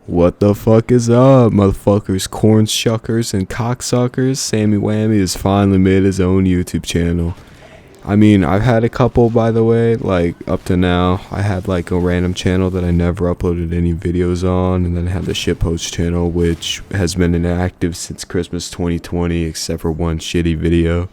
What the fuck is up, motherfuckers, corn shuckers, and cocksuckers? Sammy Whammy has finally made his own YouTube channel. I mean, I've had a couple, by the way, like, up to now. I had, like, a random channel that I never uploaded any videos on, and then I had the shitpost channel, which has been inactive since Christmas 2020, except for one shitty video.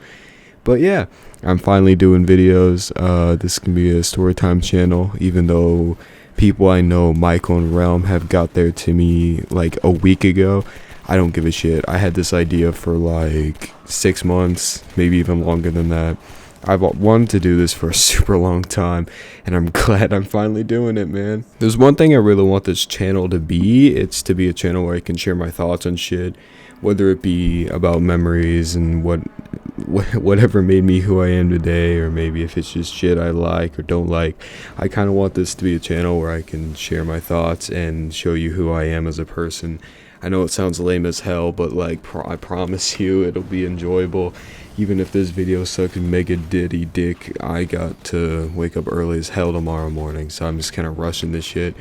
But yeah, I'm finally doing videos. This can be a storytime channel, even though people I know, Michael and Realm, have got there to me like a week ago. I don't give a shit. I had this idea for like 6 months, maybe even longer than that. I've wanted to do this for a super long time, and I'm glad I'm finally doing it, man. There's one thing I really want this channel to be. It's to be a channel where I can share my thoughts on shit, whether it be about memories and whatever made me who I am today, or maybe if it's just shit I like or don't like. I kind of want this to be a channel where I can share my thoughts and show you who I am as a person. I know it sounds lame as hell, but like I promise you it'll be enjoyable. Even if this video sucks mega diddy dick, I got to wake up early as hell tomorrow morning, so I'm just kind of rushing this shit.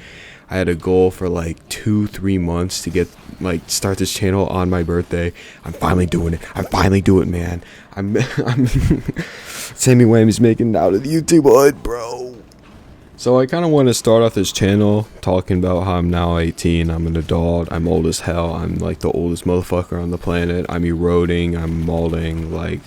I had a goal for like 2-3 months to get start this channel on my birthday. I'm finally doing it. I'm finally doing it, man. I'm Sammy Whammy's making it out of the YouTube hood, bro. So I kind of want to start off this channel talking about how I'm now 18, I'm an adult, I'm old as hell, I'm like the oldest motherfucker on the planet, I'm eroding, I'm molding, like,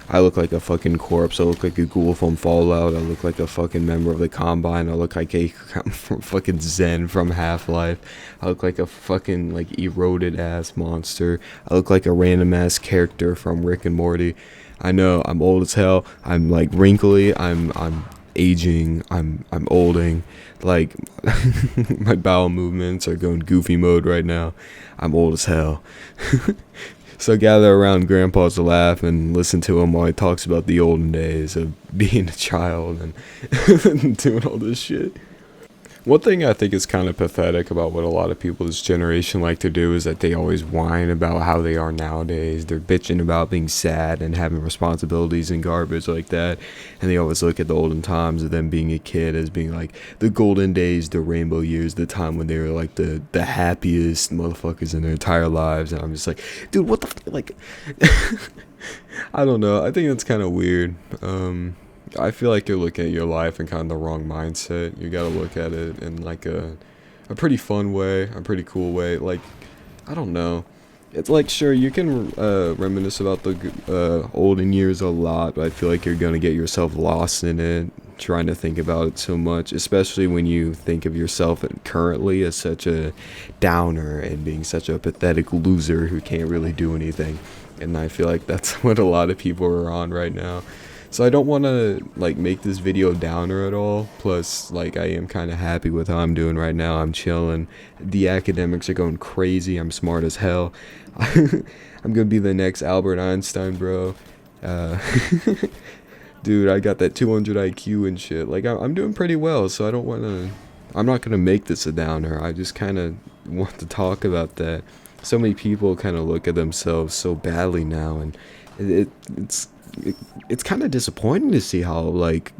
I look like a fucking corpse, I look like a ghoul from Fallout, I look like a fucking member of the Combine, I look like a fucking Zen from Half-Life, I look like a fucking, like, eroded ass monster, I look like a random ass character from Rick and Morty. I know, I'm old as hell, I'm like wrinkly, I'm aging, I'm olding, like my bowel movements are going goofy mode right now. I'm old as hell. So gather around grandpa to laugh and listen to him while he talks about the olden days of being a child and doing all this shit. One thing I think is kind of pathetic about what a lot of people this generation like to do is that they always whine about how they are nowadays. They're bitching about being sad and having responsibilities and garbage like that. And they always look at the olden times of them being a kid as being like the golden days, the rainbow years, the time when they were like the happiest motherfuckers in their entire lives. And I'm just like, dude, what the like I don't know. I think that's kind of weird. I feel like you're looking at your life in kind of the wrong mindset. You gotta look at it in like a pretty fun way, a pretty cool way. Like, I don't know. It's like, sure, you can reminisce about the olden years a lot, but I feel like you're gonna get yourself lost in it, trying to think about it so much, especially when you think of yourself currently as such a downer and being such a pathetic loser who can't really do anything. And I feel like that's what a lot of people are on right now. So I don't want to like make this video downer at all. Plus, like, I am kind of happy with how I'm doing right now. I'm chilling. The academics are going crazy. I'm smart as hell. I'm gonna be the next Albert Einstein, bro. Uh, dude, I got that 200 IQ and shit. Like, I'm doing pretty well. So I don't want to. I'm not gonna make this a downer. I just kind of want to talk about that. So many people kind of look at themselves so badly now, and it's kind of disappointing to see how like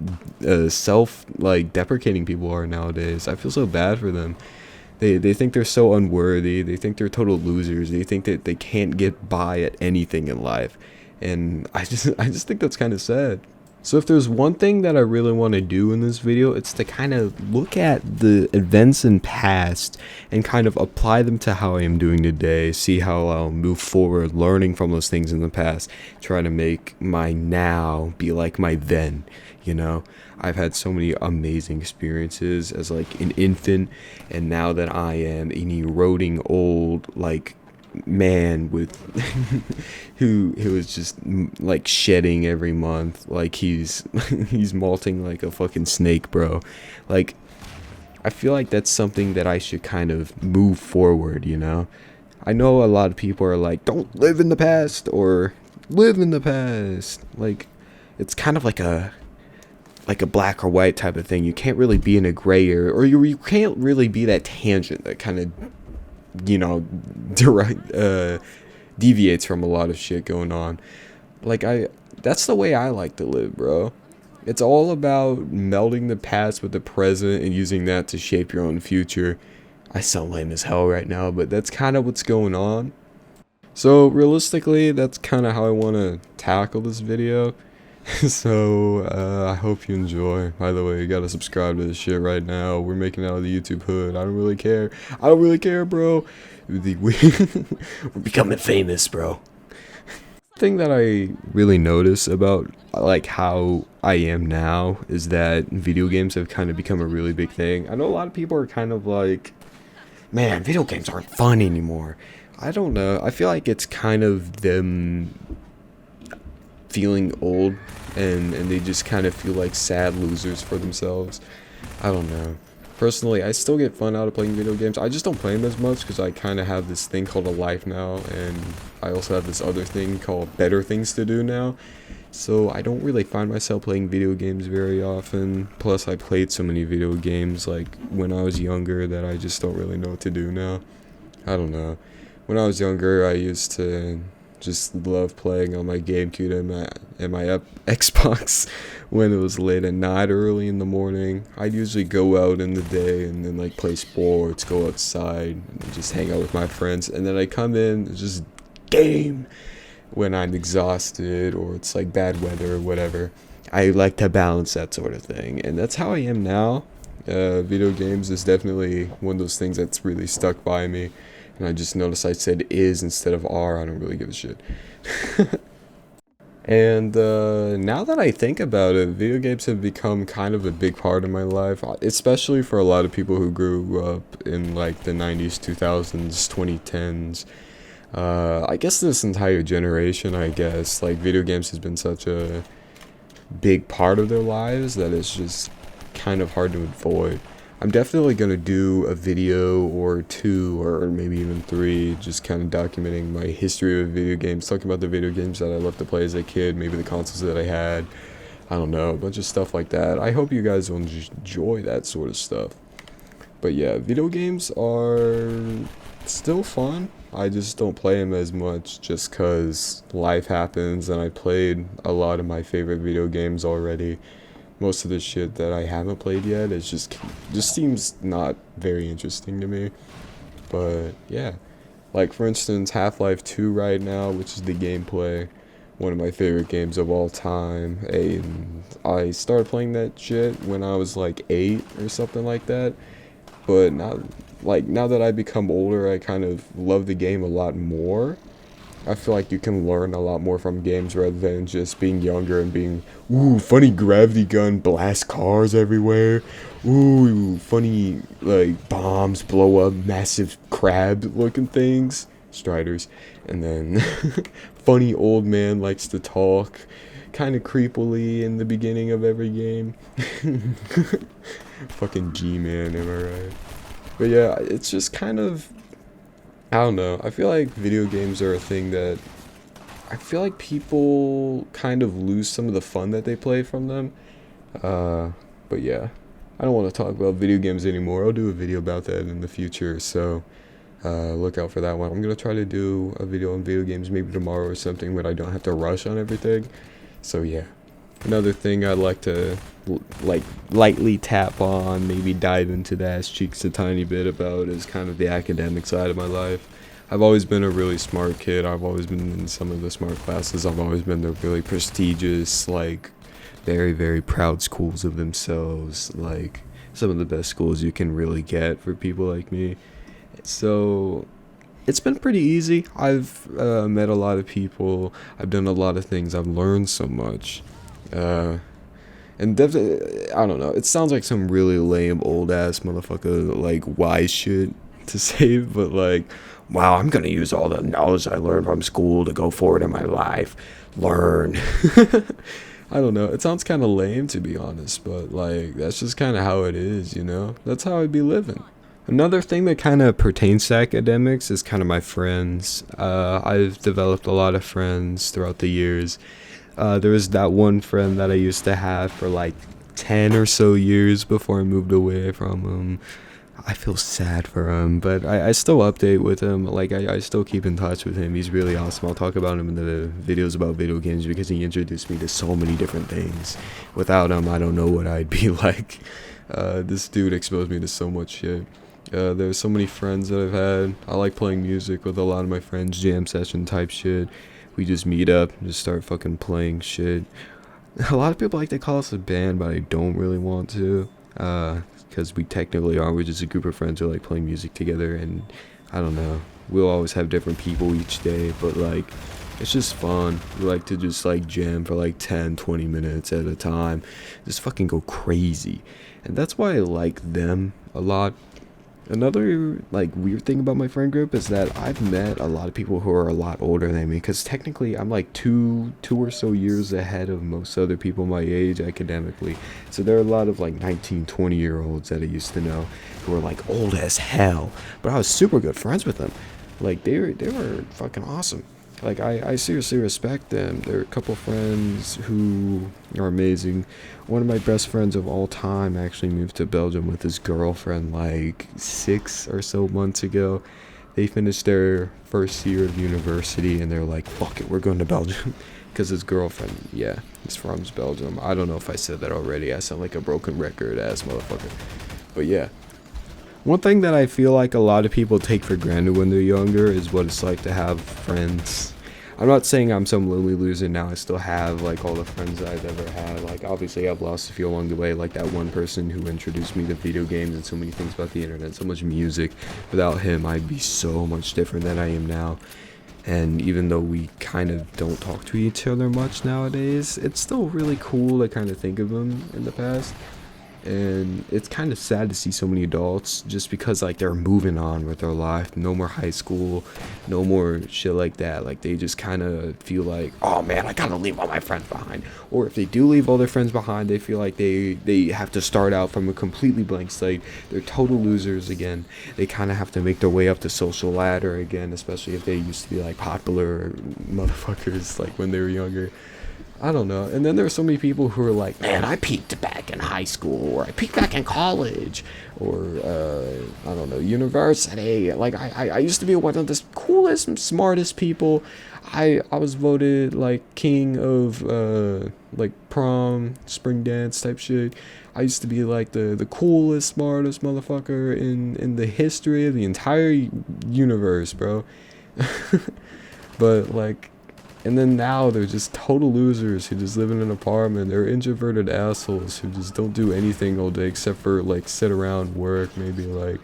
self like deprecating people are nowadays. I feel so bad for them. They think they're so unworthy. They think they're total losers. They think that they can't get by at anything in life, and I just think that's kind of sad. So if there's one thing that I really want to do in this video, it's to kind of look at the events in past and kind of apply them to how I am doing today, see how I'll move forward, learning from those things in the past, trying to make my now be like my then, you know? I've had so many amazing experiences as like an infant, and now that I am an eroding old, like, man with who is just like shedding every month, like he's he's molting like a fucking snake, bro. Like, I feel like that's something that I should kind of move forward, you know? I know a lot of people are like, don't live in the past or live in the past. Like, it's kind of like a black or white type of thing. You can't really be in a gray area, or you can't really be that tangent that kind of, you know, deviates from a lot of shit going on. Like, that's the way I like to live, bro. It's all about melding the past with the present and using that to shape your own future. I sound lame as hell right now, but that's kind of what's going on. So realistically, that's kind of how I want to tackle this video. So I hope you enjoy. By the way, you gotta subscribe to this shit right now. We're making out of the YouTube hood. I don't really care. I don't really care, bro. We're becoming famous, bro. Thing that I really notice about like how I am now is that video games have kind of become a really big thing. I know a lot of people are kind of like, man, video games aren't fun anymore. I don't know. I feel like it's kind of them feeling old and they just kind of feel like sad losers for themselves. I don't know. Personally, I still get fun out of playing video games. I just don't play them as much because I kind of have this thing called a life now, and I also have this other thing called better things to do now. So I don't really find myself playing video games very often. Plus, I played so many video games like when I was younger that I just don't really know what to do now. I don't know. When I was younger, I used to just love playing on my GameCube and my Xbox when it was late at night or early in the morning. I'd usually go out in the day and then like play sports, go outside, and just hang out with my friends. And then I come in and just game when I'm exhausted or it's like bad weather or whatever. I like to balance that sort of thing, and that's how I am now. Video games is definitely one of those things that's really stuck by me. And I just noticed I said is instead of are. I don't really give a shit. And now that I think about it, video games have become kind of a big part of my life, especially for a lot of people who grew up in like the 90s, 2000s, 2010s. I guess this entire generation, I guess, like video games has been such a big part of their lives that it's just kind of hard to avoid. I'm definitely going to do a video or two or maybe even three just kind of documenting my history of video games, talking about the video games that I loved to play as a kid, maybe the consoles that I had, I don't know, a bunch of stuff like that. I hope you guys will enjoy that sort of stuff. But yeah, video games are still fun. I just don't play them as much just because life happens, and I played a lot of my favorite video games already. Most of the shit that I haven't played yet is just seems not very interesting to me. But yeah, like for instance Half-Life 2 right now, which is the gameplay, one of my favorite games of all time. And I started playing that shit when I was like 8 or something like that. But now that I become older, I kind of love the game a lot more. I feel like you can learn a lot more from games rather than just being younger and being, ooh, funny gravity gun, blast cars everywhere. Ooh, funny, like, bombs blow up massive crab-looking things. Striders. And then, funny old man likes to talk kind of creepily in the beginning of every game. Fucking G-Man, am I right? But yeah, it's just kind of, I don't know. I feel like video games are a thing that I feel like people kind of lose some of the fun that they play from them. But yeah, I don't want to talk about video games anymore. I'll do a video about that in the future, so look out for that one. I'm going to try to do a video on video games maybe tomorrow or something, but I don't have to rush on everything. So yeah. Another thing I'd like to lightly tap on, maybe dive into the ass cheeks a tiny bit about, is kind of the academic side of my life. I've always been a really smart kid. I've always been in some of the smart classes. I've always been the really prestigious, like, very, very proud schools of themselves. Like, some of the best schools you can really get for people like me. So it's been pretty easy. I've met a lot of people. I've done a lot of things. I've learned so much. And definitely, I don't know, it sounds like some really lame old ass motherfucker, like, wise shit to say, but like, wow, I'm gonna use all the knowledge I learned from school to go forward in my life. Learn. I don't know, it sounds kind of lame to be honest, but like, that's just kind of how it is, you know? That's how I'd be living. Another thing that kind of pertains to academics is kind of my friends. I've developed a lot of friends throughout the years. There was that one friend that I used to have for like 10 or so years before I moved away from him. I feel sad for him, but I still update with him. Like, I still keep in touch with him. He's really awesome. I'll talk about him in the videos about video games because he introduced me to so many different things. Without him, I don't know what I'd be like. This dude exposed me to so much shit. There's so many friends that I've had. I like playing music with a lot of my friends, jam session type shit. We just meet up and just start fucking playing shit. A lot of people like to call us a band, but I don't really want to. Because we technically are. We're just a group of friends who like playing music together, and I don't know. We'll always have different people each day, but like, it's just fun. We like to just like jam for like 10, 20 minutes at a time. Just fucking go crazy. And that's why I like them a lot. Another like weird thing about my friend group is that I've met a lot of people who are a lot older than me, because technically I'm like two or so years ahead of most other people my age academically. So there are a lot of like 19, 20 year olds that I used to know who are like old as hell, but I was super good friends with them. Like they were fucking awesome. Like I seriously respect them. There are a couple friends who are amazing. One of my best friends of all time actually moved to Belgium with his girlfriend like 6 or so months ago. They finished their first year of university and they're like, fuck it, we're going to Belgium. Because his girlfriend, yeah, is from Belgium. I don't know if I said that already. I sound like a broken record ass motherfucker. But yeah. One thing that I feel like a lot of people take for granted when they're younger is what it's like to have friends. I'm not saying I'm some lonely loser now. I still have like all the friends that I've ever had. Like obviously I've lost a few along the way, like that one person who introduced me to video games and so many things about the internet, so much music. Without him, I'd be so much different than I am now. And even though we kind of don't talk to each other much nowadays, it's still really cool to kind of think of him in the past. And it's kind of sad to see so many adults just because like they're moving on with their life. No more high school, no more shit like that. Like they just kind of feel like, oh man, I gotta leave all my friends behind. Or if they do leave all their friends behind, they feel like they have to start out from a completely blank slate. They're total losers again. They kind of have to make their way up the social ladder again, especially if they used to be like popular motherfuckers like when they were younger. I don't know. And then there's so many people who are like, man, I peaked back in high school, or I peaked back in college, or I don't know, university. Like I used to be one of the coolest, smartest people. I was voted like king of like prom, spring dance type shit. I used to be like the coolest, smartest motherfucker in the history of the entire universe, bro. But like, and then now they're just total losers who just live in an apartment. They're introverted assholes who just don't do anything all day except for like sit around, work, maybe like,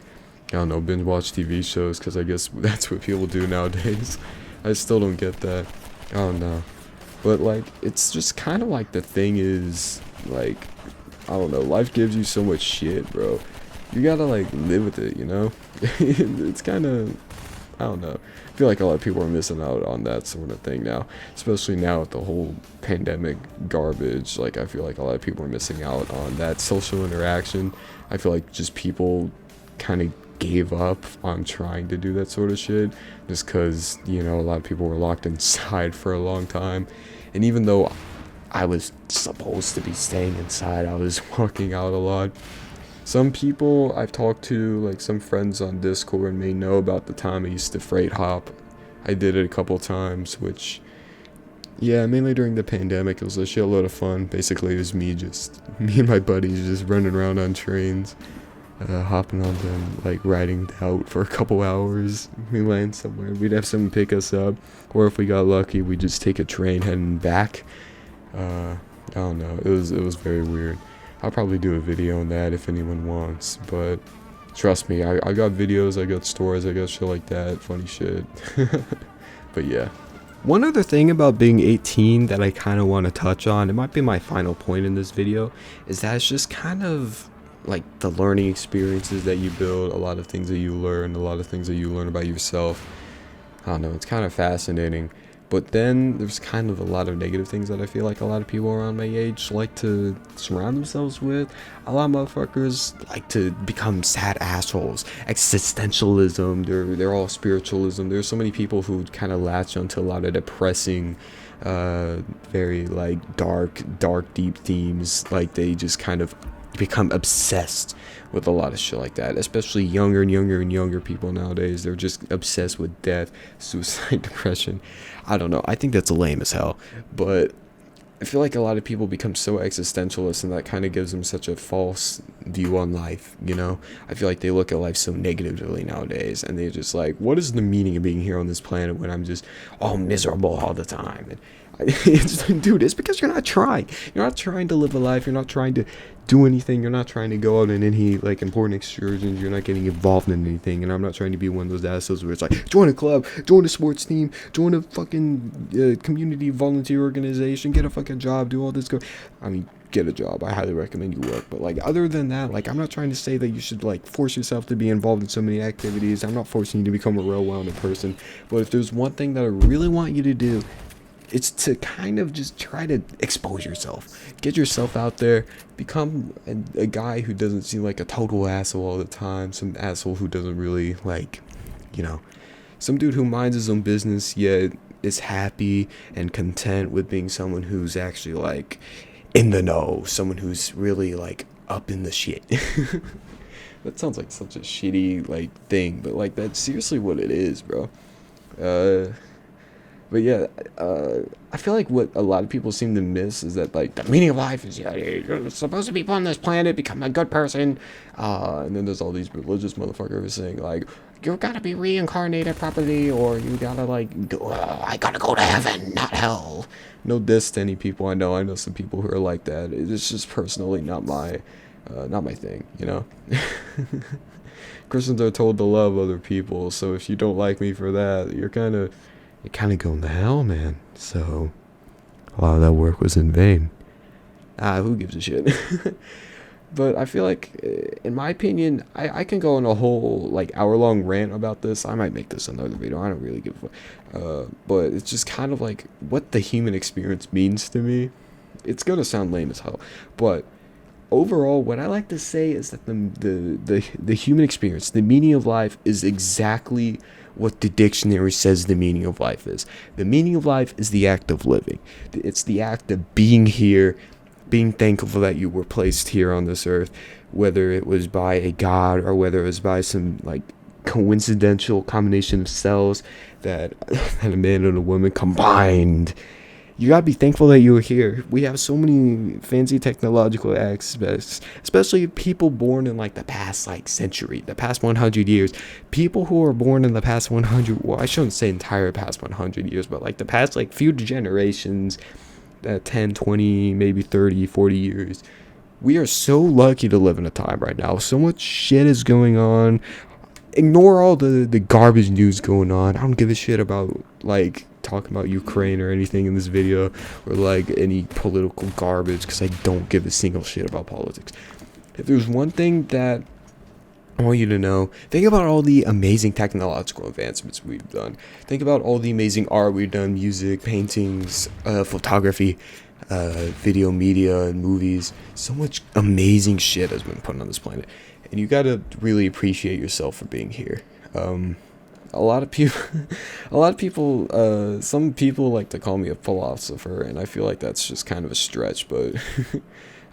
I don't know, binge watch TV shows, because I guess that's what people do nowadays. I still don't get that. I don't know. But like, it's just kind of like the thing is like, I don't know, life gives you so much shit, bro. You gotta like live with it, you know? It's kind of, I don't know. I feel like a lot of people are missing out on that sort of thing now, especially now with the whole pandemic garbage. Like I feel like a lot of people are missing out on that social interaction. I feel like just people kind of gave up on trying to do that sort of shit just because, you know, a lot of people were locked inside for a long time. And even though I was supposed to be staying inside, I was walking out a lot. Some people I've talked to, like some friends on Discord, may know about the time I used to freight hop. I did it a couple times, which, yeah, mainly during the pandemic. It was a shitload of fun. Basically, it was me and my buddies just running around on trains, hopping on them, like riding out for a couple hours. We land somewhere. We'd have someone pick us up, or if we got lucky, we'd just take a train heading back. I don't know. It was very weird. I'll probably do a video on that if anyone wants, but trust me, I got videos, I got stories, I got shit like that, funny shit. But yeah. One other thing about being 18 that I kind of want to touch on, it might be my final point in this video, is that it's just kind of like the learning experiences that you build, a lot of things that you learn, a lot of things that you learn about yourself. I don't know, it's kind of fascinating. But then there's kind of a lot of negative things that I feel like a lot of people around my age like to surround themselves with. A lot of motherfuckers like to become sad assholes. Existentialism, they're all spiritualism. There's so many people who kind of latch onto a lot of depressing, very like dark, deep themes. Like they just kind of become obsessed with a lot of shit like that, especially younger and younger people nowadays. They're just obsessed with death, suicide, depression. I don't know, I think that's lame as hell, but I feel like a lot of people become so existentialist, and that kind of gives them such a false view on life, you know? I feel like they look at life so negatively nowadays, and they're just like, what is the meaning of being here on this planet when I'm just all miserable all the time? And it's like, dude, it's because you're not trying. You're not trying to live a life. You're not trying to do anything. You're not trying to go out in any like important excursions. You're not getting involved in anything. And I'm not trying to be one of those assholes where it's like, join a club, join a sports team, join a fucking community volunteer organization, get a fucking job, do all this. I mean, get a job. I highly recommend you work. But like, other than that, like, I'm not trying to say that you should like force yourself to be involved in so many activities. I'm not forcing you to become a well-rounded person. But if there's one thing that I really want you to do, it's to kind of just try to expose yourself, get yourself out there, become a guy who doesn't seem like a total asshole all the time, some asshole who doesn't really like, you know, some dude who minds his own business yet is happy and content with being someone who's actually like in the know, someone who's really like up in the shit. That sounds like such a shitty like thing, but like that's seriously what it is, bro. But yeah, I feel like what a lot of people seem to miss is that like the meaning of life is, yeah, you're supposed to be put on this planet, become a good person, and then there's all these religious motherfuckers saying like, you gotta be reincarnated properly, or you gotta like go, I gotta go to heaven, not hell. No diss to any people. I know some people who are like that. It's just personally not my thing, you know. Christians are told to love other people, so if you don't like me for that, you're kind of going to hell, man. So a lot of that work was in vain. Who gives a shit? But I feel like, in my opinion, I can go on a whole like hour-long rant about this. I might make this another video. I don't really give a fuck. But it's just kind of like what the human experience means to me. It's gonna sound lame as hell, but overall, what I like to say is that the human experience, the meaning of life, is exactly what the dictionary says the meaning of life is. The meaning of life is the act of living. It's the act of being here, being thankful that you were placed here on this earth, whether it was by a god or whether it was by some like coincidental combination of cells that a man and a woman combined. You gotta be thankful that you were here. We have so many fancy technological aspects, especially people born in like the past like century, the past 100 years. People who are born in the past 100, well, I shouldn't say entire past 100 years, but like the past like few generations, 10, 20, maybe 30, 40 years. We are so lucky to live in a time right now. So much shit is going on. Ignore all the garbage news going on. I don't give a shit about like talking about Ukraine or anything in this video, or like any political garbage, because I don't give a single shit about politics. If there's one thing that I want you to know, think about all the amazing technological advancements we've done. Think about all the amazing art we've done, music, paintings, photography, video media, and movies. So much amazing shit has been put on this planet, and you gotta really appreciate yourself for being here. A lot of people, some people like to call me a philosopher, and I feel like that's just kind of a stretch, but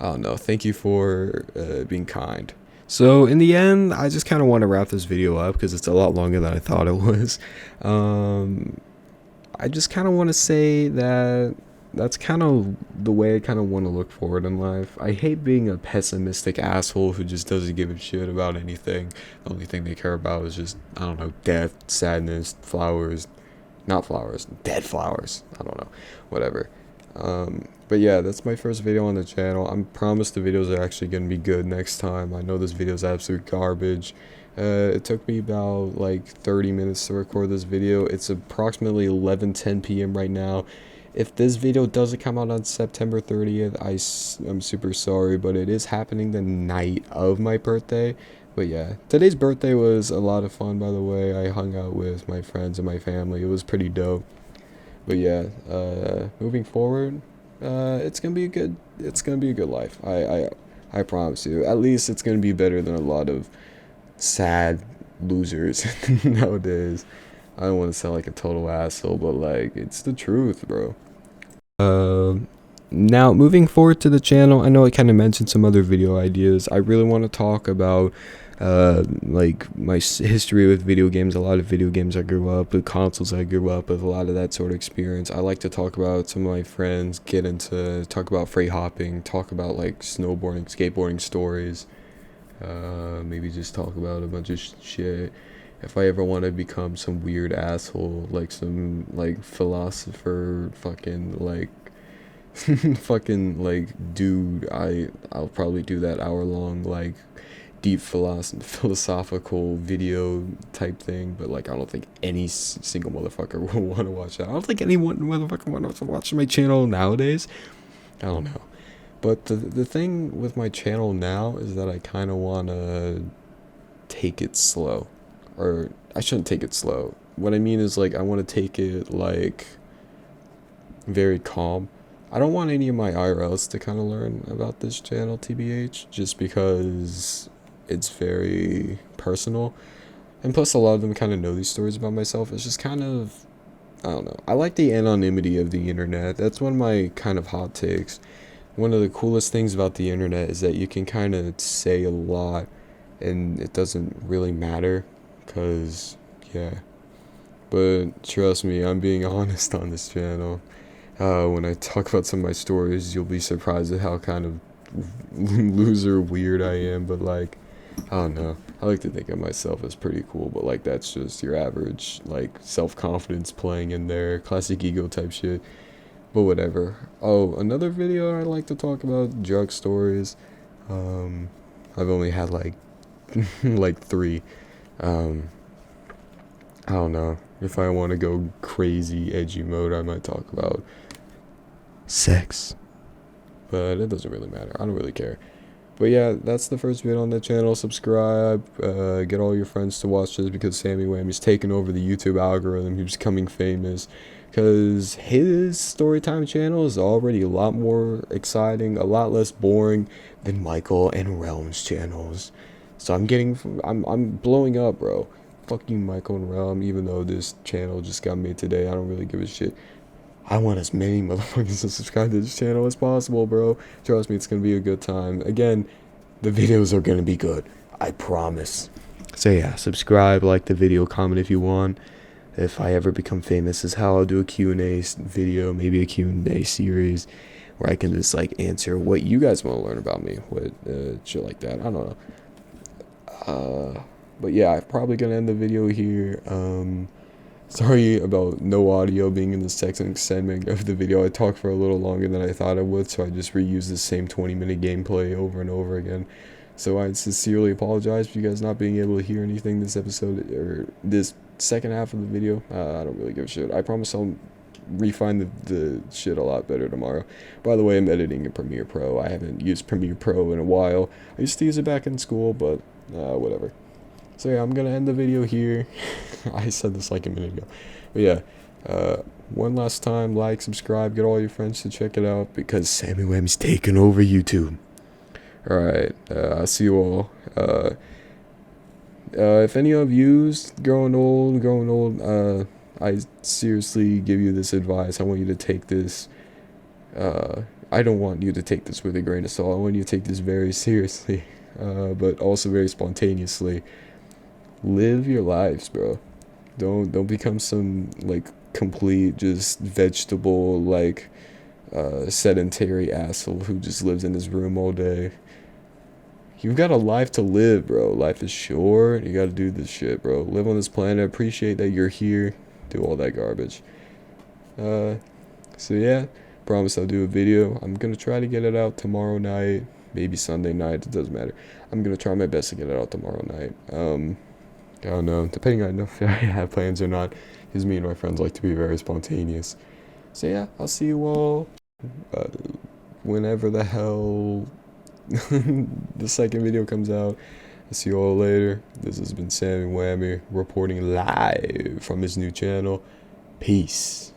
I don't know. Thank you for being kind. So in the end, I just kind of want to wrap this video up because it's a lot longer than I thought it was. I just kind of want to say that that's kind of the way I kind of want to look forward in life. I hate being a pessimistic asshole who just doesn't give a shit about anything. The only thing they care about is just, I don't know, death, sadness, flowers, not flowers, dead flowers. I don't know, whatever. But yeah, that's my first video on the channel. I promise the videos are actually going to be good next time. I know this video is absolute garbage. It took me about like 30 minutes to record this video. It's approximately 11:10 p.m. right now. If this video doesn't come out on September 30th, I'm super sorry, but it is happening the night of my birthday. But yeah, today's birthday was a lot of fun, by the way. I hung out with my friends and my family. It was pretty dope. But yeah, moving forward, it's gonna be a good life. I promise you. At least it's gonna be better than a lot of sad losers nowadays. I don't want to sound like a total asshole, but like, it's the truth, bro. Now moving forward to the channel, I know I kind of mentioned some other video ideas. I really want to talk about like my history with video games, a lot of video games I grew up with, consoles I grew up with, a lot of that sort of experience. I like to talk about some of my friends, talk about freight hopping, talk about like snowboarding, skateboarding stories, maybe just talk about a bunch of shit. If I ever want to become some weird asshole, like some like philosopher, fucking like fucking like dude, I'll probably do that hour long like deep philosophical video type thing. But like I don't think any single motherfucker will want to watch that. I don't think anyone motherfucker wants to watch my channel nowadays. I don't know. But the thing with my channel now is that I kind of want to take it slow. Or I shouldn't take it slow. What I mean is like I want to take it like very calm. I don't want any of my IRLs to kind of learn about this channel, TBH, just because it's very personal. And plus a lot of them kind of know these stories about myself. It's just kind of, I don't know. I like the anonymity of the internet. That's one of my kind of hot takes. One of the coolest things about the internet is that you can kind of say a lot and it doesn't really matter. Because, yeah. But trust me, I'm being honest on this channel. When I talk about some of my stories, you'll be surprised at how kind of loser weird I am. But like, I don't know. I like to think of myself as pretty cool, but like that's just your average like self-confidence playing in there, classic ego type shit. But whatever. Oh, another video I like to talk about, drug stories. I've only had like like 3. I don't know. If I want to go crazy edgy mode, I might talk about sex. But it doesn't really matter. I don't really care. But yeah, that's the first video on the channel. Subscribe. Get all your friends to watch this because Sammy Whammy's taking over the YouTube algorithm. He's becoming famous. Because his Storytime channel is already a lot more exciting, a lot less boring than Michael and Realm's channels. So I'm blowing up, bro. Fuck you, Michael and Realm, even though this channel just got made today. I don't really give a shit. I want as many motherfuckers to subscribe to this channel as possible, bro. Trust me, it's gonna be a good time. Again, the videos are gonna be good. I promise. So yeah, subscribe, like the video, comment if you want. If I ever become famous, this is how I'll do a Q&A video, maybe a Q&A series, where I can just like answer what you guys want to learn about me, what shit like that. I don't know. But yeah, I'm probably gonna end the video here. Sorry about no audio being in the second segment of the video. I talked for a little longer than I thought I would, so I just reused the same 20-minute gameplay over and over again. So I sincerely apologize for you guys not being able to hear anything this episode, or this second half of the video. I don't really give a shit. I promise I'll refine the shit a lot better tomorrow. By the way, I'm editing in Premiere Pro. I haven't used Premiere Pro in a while. I used to use it back in school, but whatever. So yeah, I'm gonna end the video here. I said this like a minute ago. But yeah, one last time, like, subscribe, get all your friends to check it out, because Sammy Whammy's taking over YouTube. Alright, I'll see you all. If any of you's growing old, I seriously give you this advice. I want you to take this, I don't want you to take this with a grain of salt. I want you to take this very seriously, but also very spontaneously. Live your lives, bro. Don't become some like complete just vegetable like sedentary asshole who just lives in his room all day. You've got a life to live, bro. Life is short. You gotta do this shit, bro. Live on this planet. Appreciate that you're here. Do all that garbage. So yeah, promise I'll do a video. I'm gonna try to get it out tomorrow night, maybe Sunday night. It doesn't matter. I'm gonna try my best to get it out tomorrow night. I don't know, depending on if I have plans or not, because me and my friends like to be very spontaneous. So yeah, I'll see you all whenever the hell the second video comes out. I'll see you all later. This has been Sammy Whammy reporting live from his new channel. Peace.